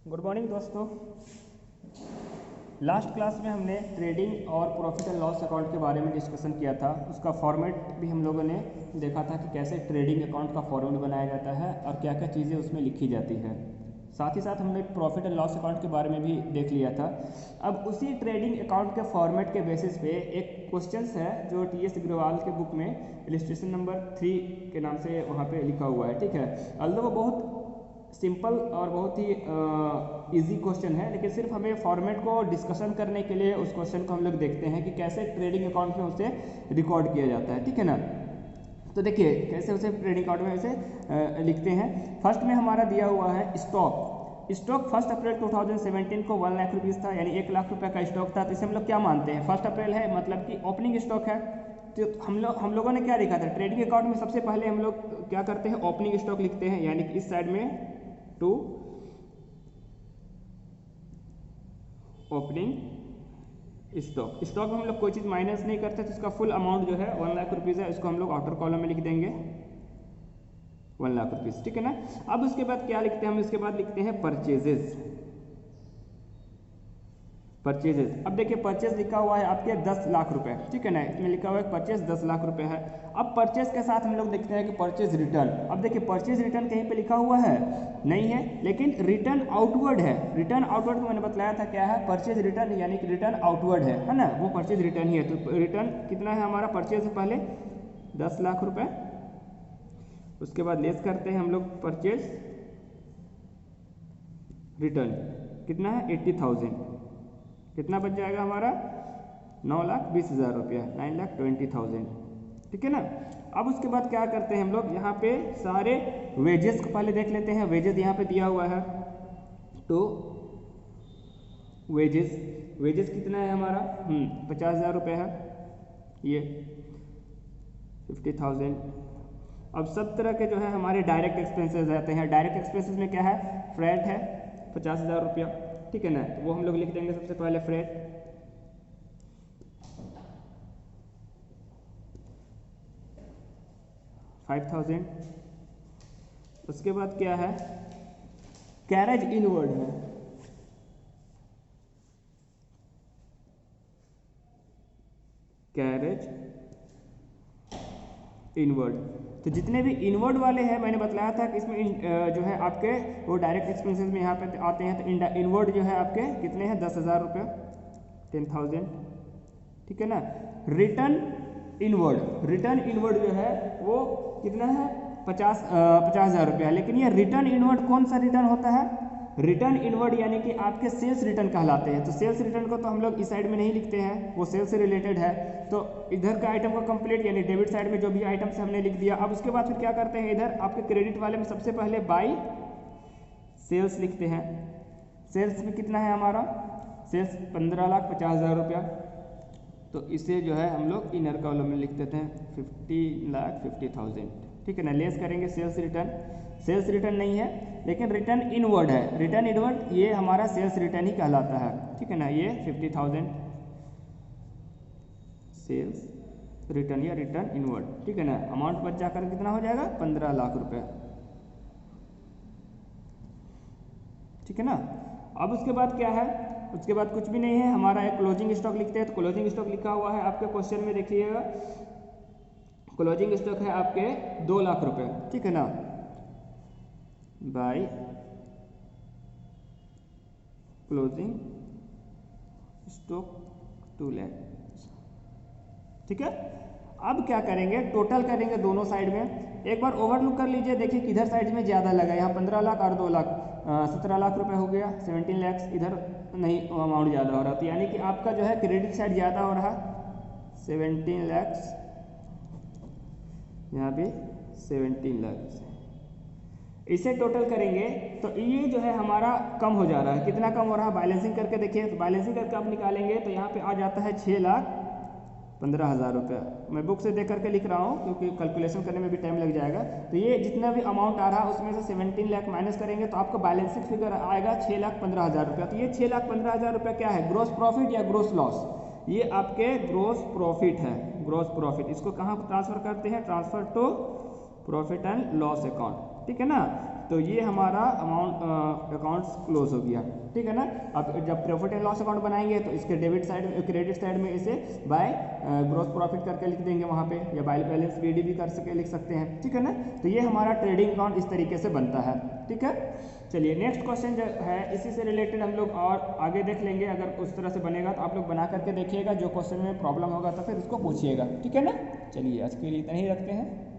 Good morning दोस्तों। Last class में हमने ट्रेडिंग और प्रॉफिट एंड लॉस अकाउंट के बारे में डिस्कशन किया था। उसका फॉर्मेट भी हम लोगों ने देखा था कि कैसे ट्रेडिंग अकाउंट का फॉर्मेट बनाया जाता है और क्या क्या चीज़ें उसमें लिखी जाती है। साथ ही साथ हमने प्रॉफिट एंड लॉस अकाउंट के बारे में भी देख लिया था। अब उसी ट्रेडिंग अकाउंट के फॉर्मेट के बेसिस पे एक क्वेश्चन है जो टी.एस. अग्रवाल के बुक में इलस्ट्रेशन नंबर 3 के नाम से वहाँ पे लिखा हुआ है। ठीक है, अल्दो वो बहुत सिंपल और बहुत ही इजी क्वेश्चन है, लेकिन सिर्फ हमें फॉर्मेट को डिस्कशन करने के लिए उस क्वेश्चन को हम लोग देखते हैं कि कैसे ट्रेडिंग अकाउंट में उसे रिकॉर्ड किया जाता है। ठीक है ना, तो देखिए कैसे उसे ट्रेडिंग अकाउंट में उसे लिखते हैं। फर्स्ट में हमारा दिया हुआ है स्टॉक 1 अप्रैल 2017 को 1 लाख रुपीज़ था, यानी 1 लाख रुपए का स्टॉक था। तो इसे हम लोग क्या मानते हैं, 1 अप्रैल है मतलब कि ओपनिंग स्टॉक है। तो हम लोगों ने क्या लिखा था ट्रेडिंग अकाउंट में, सबसे पहले हम लोग क्या करते हैं ओपनिंग स्टॉक लिखते हैं, यानी कि इस साइड में टू ओपनिंग स्टॉक में हम लोग कोई चीज़ माइनस नहीं करते, तो इसका फुल अमाउंट जो है 1 लाख रुपीज़ है, इसको हम लोग आउटर कॉलम में लिख देंगे 1 लाख रुपीज़। ठीक है ना, अब उसके बाद क्या लिखते हैं हम, इसके बाद लिखते हैं परचेजेस। अब देखिए परचेज लिखा हुआ है आपके 10 लाख रुपए। ठीक है ना, इसमें लिखा हुआ है परचेज 10 लाख रुपए है। अब परचेज के साथ हम लोग देखते हैं कि परचेज रिटर्न। अब देखिए परचेज रिटर्न कहीं पे लिखा हुआ है नहीं है, लेकिन रिटर्न आउटवर्ड है। रिटर्न आउटवर्ड को मैंने बताया था क्या है, परचेज रिटर्न, यानी कि रिटर्न आउटवर्ड है ना, वो परचेज रिटर्न ही है। तो रिटर्न कितना है हमारा, परचेज से पहले 10 लाख रुपए, उसके बाद लेस करते हैं हम लोग परचेज रिटर्न कितना है 80,000, कितना बच जाएगा हमारा 9,20,000 रुपया, 9,20,000। ठीक है ना, अब उसके बाद क्या करते हैं हम लोग यहाँ पे सारे वेजेस को पहले देख लेते हैं। वेजेस यहाँ पे दिया हुआ है, तो वेजेस कितना है हमारा 50,000 रुपये है, ये 50,000। अब सब तरह के जो है हमारे डायरेक्ट एक्सपेंसेस रहते हैं। डायरेक्ट एक्सपेंसेस में क्या है, फ्रेट है 50,000 रुपया। ठीक है ना, तो वो हम लोग लिख देंगे सबसे पहले फ्रेट, $5,000। उसके बाद क्या है, कैरेज इनवर्ड है, कैरेज इनवर्ड। तो जितने भी इनवर्ड वाले हैं मैंने बताया था कि इसमें जो है आपके वो डायरेक्ट एक्सपेंसेस में यहाँ पे आते हैं। तो इनवर्ड जो है आपके कितने हैं 10,000 रुपये, 10,000। ठीक है ना, रिटर्न इनवर्ड जो है वो कितना है 50,000 रुपया। लेकिन ये रिटर्न इनवर्ड कौन सा रिटर्न होता है, रिटर्न इनवर्ड यानी कि आपके सेल्स रिटर्न कहलाते हैं। तो सेल्स रिटर्न को तो हम लोग इस साइड में नहीं लिखते हैं, वो सेल्स से रिलेटेड है। तो इधर का आइटम का कंप्लीट यानी डेबिट साइड में जो भी आइटम से हमने लिख दिया। अब उसके बाद फिर क्या करते हैं, इधर आपके क्रेडिट वाले में सबसे पहले बाई सेल्स लिखते हैं। सेल्स में कितना है हमारा, सेल्स 15,50,000 रुपया। तो इसे जो है हम लोग इनर कॉलम में लिख देते हैं 50,50,000। ठीक है ना, लेस करेंगे सेल्स रिटर्न नहीं है, लेकिन रिटर्न इनवर्ड है। रिटर्न इनवर्ड ये हमारा सेल्स रिटर्न ही कहलाता है। ठीक है ना, ये 50,000 सेल्स रिटर्न या रिटर्न इनवर्ड। ठीक है ना, अमाउंट बच जाकर कितना हो जाएगा 15 लाख रुपए। ठीक है ना, अब उसके बाद क्या है, उसके बाद कुछ भी नहीं है हमारा, एक क्लोजिंग स्टॉक लिखते हैं। तो क्लोजिंग स्टॉक लिखा हुआ है आपके क्वेश्चन में, देखिएगा क्लोजिंग स्टॉक है आपके 2 लाख रुपए। ठीक है ना, बाय क्लोजिंग स्टॉक 2 लाख। ठीक है, अब क्या करेंगे, टोटल करेंगे दोनों साइड में। एक बार ओवरलुक कर लीजिए, देखिए किधर साइड में ज़्यादा लगा, यहाँ 15 लाख और 2 लाख 17 लाख रुपए हो गया, 17 लैक्स। इधर नहीं अमाउंट ज़्यादा हो रहा, तो यानी कि आपका जो है क्रेडिट साइड ज़्यादा हो रहा 17 लैक्स, यहाँ पे 17 लैक्स। इसे टोटल करेंगे तो ये जो है हमारा कम हो जा रहा है। कितना कम हो रहा है, बैलेंसिंग करके देखिए। तो बैलेंसिंग करके आप निकालेंगे तो यहाँ पे आ जाता है 6,15,000 रुपये। मैं बुक से देख करके लिख रहा हूँ क्योंकि कैलकुलेशन करने में भी टाइम लग जाएगा। तो ये जितना भी अमाउंट आ रहा है उसमें से 17 लाख माइनस करेंगे तो आपका बैलेंसिंग फिगर आएगा 6,15,000 रुपया। तो ये 6,15,000 रुपया क्या है, ग्रॉस प्रॉफिट या ग्रॉस लॉस, ये आपके ग्रॉस प्रॉफिट है। ग्रॉस प्रॉफिट इसको कहाँ ट्रांसफर करते हैं, transfer to profit and loss account. ठीक है ना। तो ये हमारा अकाउंट्स क्लोज हो गया, ठीक है ना। अब जब प्रॉफिट एंड लॉस अकाउंट बनाएंगे तो इसके डेबिट साइड में, क्रेडिट साइड में इसे बाय ग्रॉस प्रॉफिट करके लिख देंगे वहाँ पे, या बाय बैलेंस बीडी भी लिख सकते हैं, ठीक है ना। तो ये हमारा ट्रेडिंग अकाउंट इस तरीके से बनता है, ठीक है। चलिए नेक्स्ट क्वेश्चन जो है इसी से रिलेटेड हम लोग और आगे देख लेंगे। अगर उस तरह से बनेगा तो आप लोग बना करके देखिएगा, जो क्वेश्चन में प्रॉब्लम होगा तो फिर उसको पूछिएगा, ठीक है ना। चलिए आज के लिए इतना ही रखते हैं।